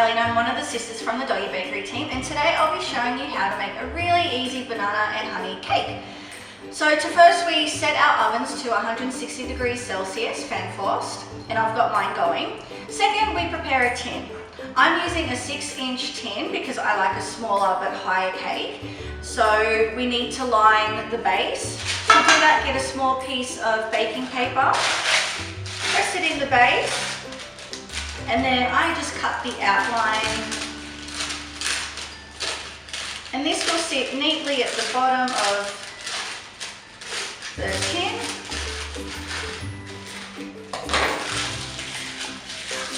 Kylie and I'm one of the sisters from the Doggie Bakery team, and today I'll be showing you how to make a really easy banana and honey cake. So to first we set our ovens to 160 degrees Celsius, fan forced, and I've got mine going. Second, we prepare a tin. I'm using a 6-inch tin because I like a smaller but higher cake. So we need to line the base. To do that, get a small piece of baking paper, press it in the base, and then I just cut the outline. And this will sit neatly at the bottom of the tin.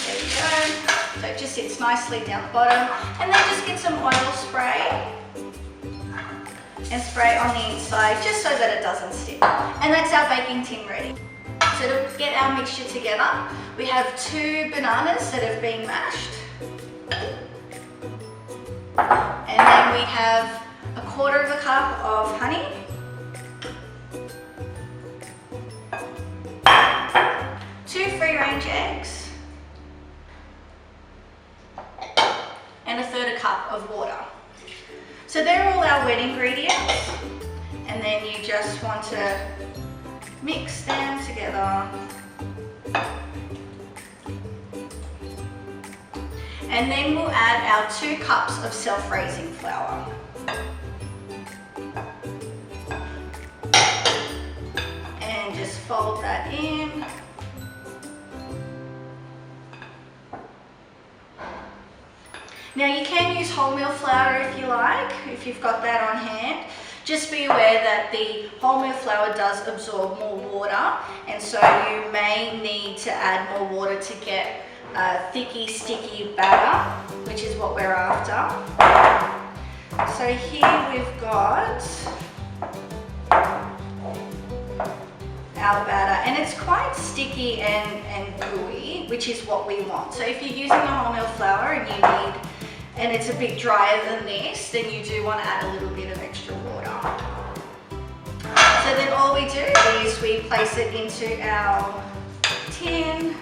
There you go. So it just sits nicely down the bottom. And then just get some oil spray and spray on the inside just so that it doesn't stick. And that's our baking tin ready. So to get our mixture together, we have 2 bananas that have been mashed. And then we have a 1/4 cup of honey. 2 free-range eggs. And a 1/3 cup of water. So they're all our wet ingredients. And then you just want to mix them together. And then we'll add our 2 cups of self-raising flour. And just fold that in. Now you can use wholemeal flour if you like, if you've got that on hand. Just be aware that the wholemeal flour does absorb more water, and so you may need to add more water to get a thicky, sticky batter, which is what we're after. So here we've got our batter, and it's quite sticky and gooey, which is what we want. So if you're using the wholemeal flour and it's a bit drier than this, then you do want to add a little bit of extra water. So then all we do is we place it into our tin.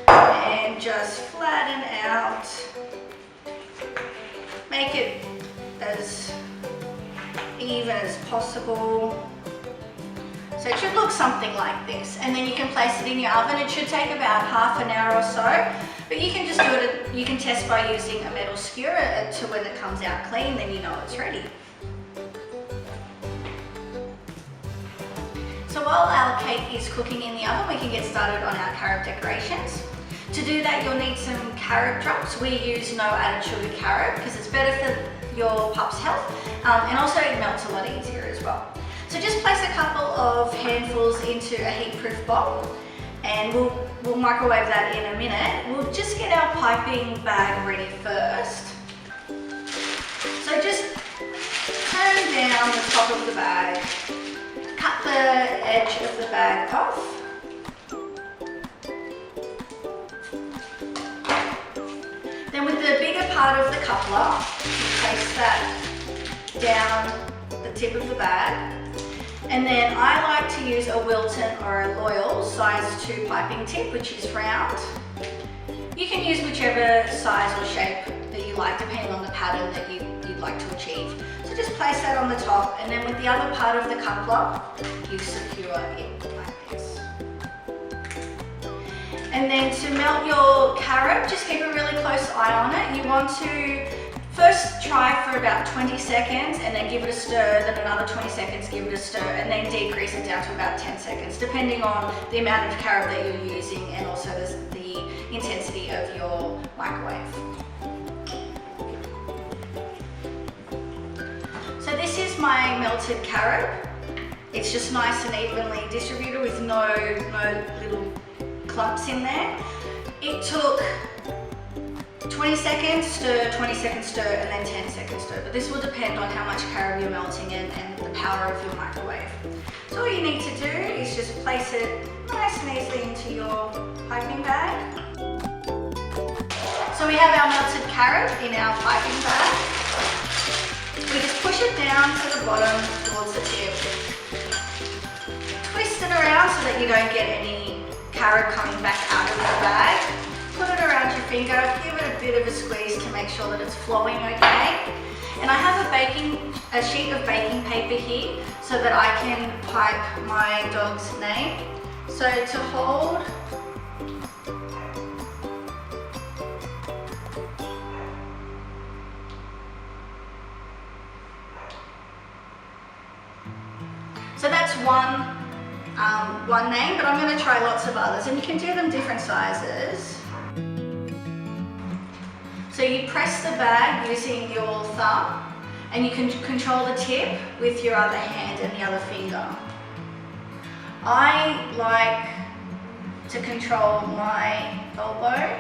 And just flatten out. Make it as even as possible. So it should look something like this, and then you can place it in your oven. It should take about half an hour or so, but you can just do it, you can test by using a metal skewer to when it comes out clean, then you know it's ready. So while our cake is cooking in the oven, we can get started on our carob decorations. To do that, you'll need some carob drops. We use no added sugar carob because it's better for your pup's health, and also it melts a lot easier as well. So just place a couple of handfuls into a heat-proof bowl, and we'll microwave that in a minute. We'll just get our piping bag ready first. So just turn down the top of the bag, cut the edge of the bag off. Then with the bigger part of the coupler, you place that down the tip of the bag. And then I like to use a Wilton or a Loyal size 2 piping tip, which is round. You can use whichever size or shape that you like, depending on the pattern that you'd like to achieve. So just place that on the top, and then with the other part of the coupler, you secure it like this. And then to melt your carob, just keep a really close eye on it. You want to first try for about 20 seconds and then give it a stir, then another 20 seconds, give it a stir, and then decrease it down to about 10 seconds, depending on the amount of carob that you're using and also the intensity of your microwave. So this is my melted carob. It's just nice and evenly distributed with no little clumps in there. It took 20 seconds stir, 20 seconds stir, and then 10 seconds stir. But this will depend on how much carob you're melting and the power of your microwave. So all you need to do is just place it nice and easily into your piping bag. So So we have our melted carob in our piping bag. We just push it down to the bottom towards the tip. Twist it around so that you don't get any carob coming back out of the bag. Put it around your finger, give it a bit of a squeeze to make sure that it's flowing okay. And I have a sheet of baking paper here so that I can pipe my dog's name. So to hold, so that's one name, but I'm going to try lots of others, and you can do them different sizes. So you press the bag using your thumb, and you can control the tip with your other hand and the other finger. I like to control my elbow.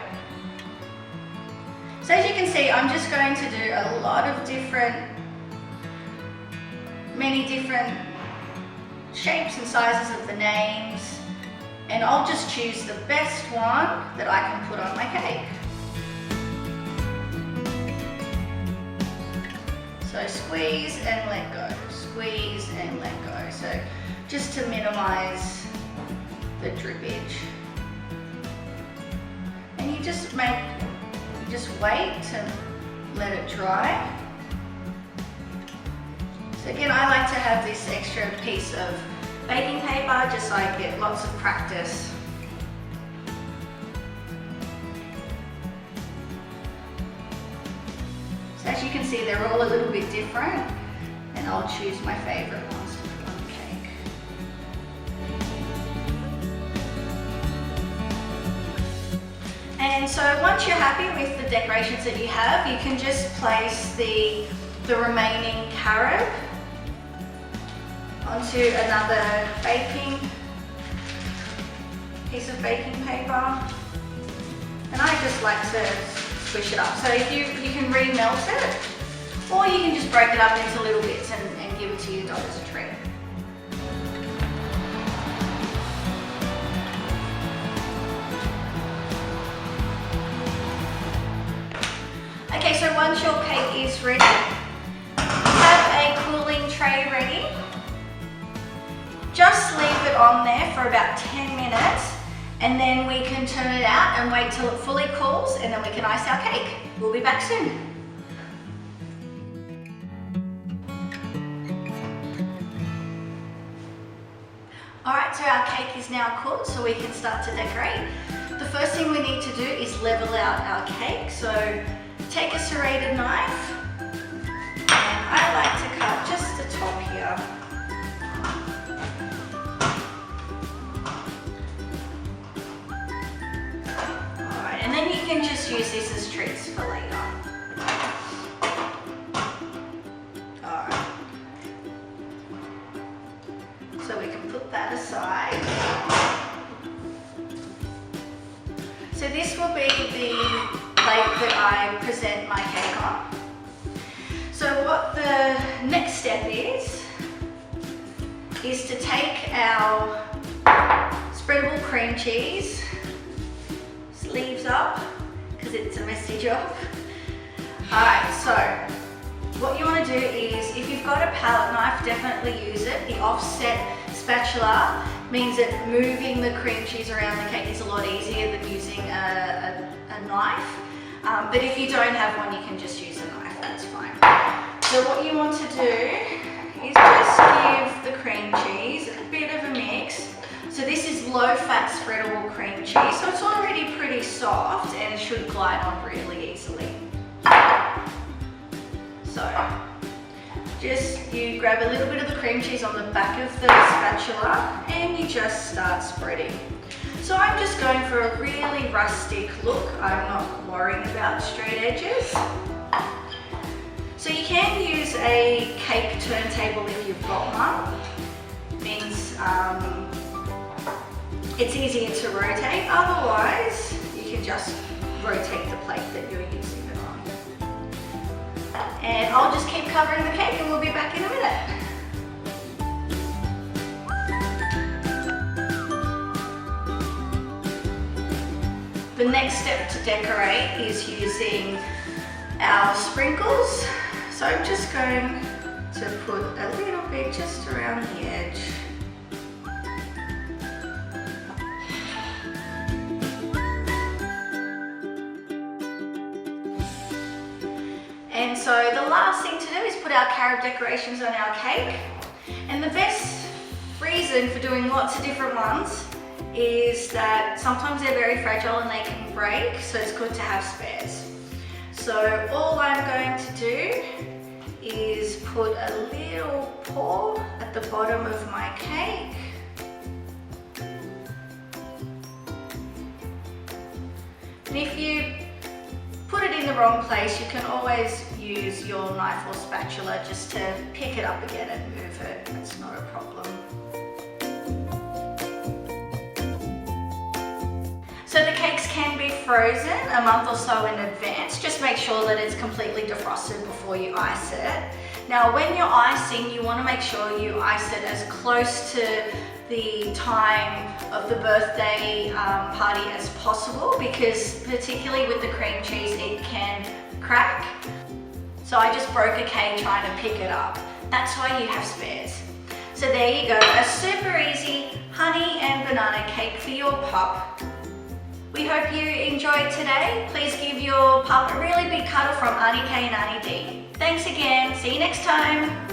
So as you can see, I'm just going to do a lot of many different shapes and sizes of the names, and I'll just choose the best one that I can put on my cake. So squeeze and let go, squeeze and let go. So just to minimize the drippage. And you just wait and let it dry. So again, I like to have this extra piece of baking paper just so I get lots of practice. So as you can see, they're all a little bit different, and I'll choose my favourite ones to put on the cake. And so once you're happy with the decorations that you have, you can just place the remaining carob onto another piece of baking paper, and I just like to squish it up. So you can remelt it, or you can just break it up into little bits and give it to your dog as a treat. Okay, so once your cake is ready, have a cooling tray ready. Just leave it on there for about 10 minutes, and then we can turn it out and wait till it fully cools, and then we can ice our cake. We'll be back soon. Alright, so our cake is now cooled, so we can start to decorate. The first thing we need to do is level out our cake. So take a serrated knife, and I like to cut just the top here. Alright, and then you can just use this as treats for later. Alright. So we can put that aside. So this will be the plate that I present my cake on. So what the next step is to take our spreadable cream cheese, sleeves up, because it's a messy job. Alright, so what you want to do is, if you've got a palette knife, definitely use it. The offset spatula means that moving the cream cheese around the cake is a lot easier than using a knife. But if you don't have one, you can just use a knife, that's fine. So what you want to do is just give the cream cheese a bit of a mix. So this is low-fat spreadable cream cheese, so it's already pretty soft and it should glide on really easily. So just you grab a little bit of the cream cheese on the back of the spatula and you just start spreading. So I'm just going for a really rustic look. I'm not worrying about straight edges. So you can use a cake turntable if you've got one. It means it's easier to rotate. Otherwise, you can just rotate the plate that you're using it on. And I'll just keep covering the cake and we'll be back in a minute. The next step to decorate is using our sprinkles. So I'm just going to put a little bit just around the edge. And so the last thing to do is put our carob decorations on our cake. And the best reason for doing lots of different ones is that sometimes they're very fragile and they can break, so it's good to have spares. So all I'm going to do is put a little pour at the bottom of my cake. And if you put it in the wrong place, you can always use your knife or spatula just to pick it up again and move it. It's not a problem. So the cakes can be frozen a month or so in advance. Just make sure that it's completely defrosted before you ice it. Now when you're icing, you want to make sure you ice it as close to the time of the birthday party as possible, because particularly with the cream cheese it can crack. So I just broke a cake trying to pick it up. That's why you have spares. So there you go, a super easy honey and banana cake for your pup. We hope you enjoyed today. Please give your pup a really big cuddle from Aunty K and Aunty D. Thanks again, see you next time.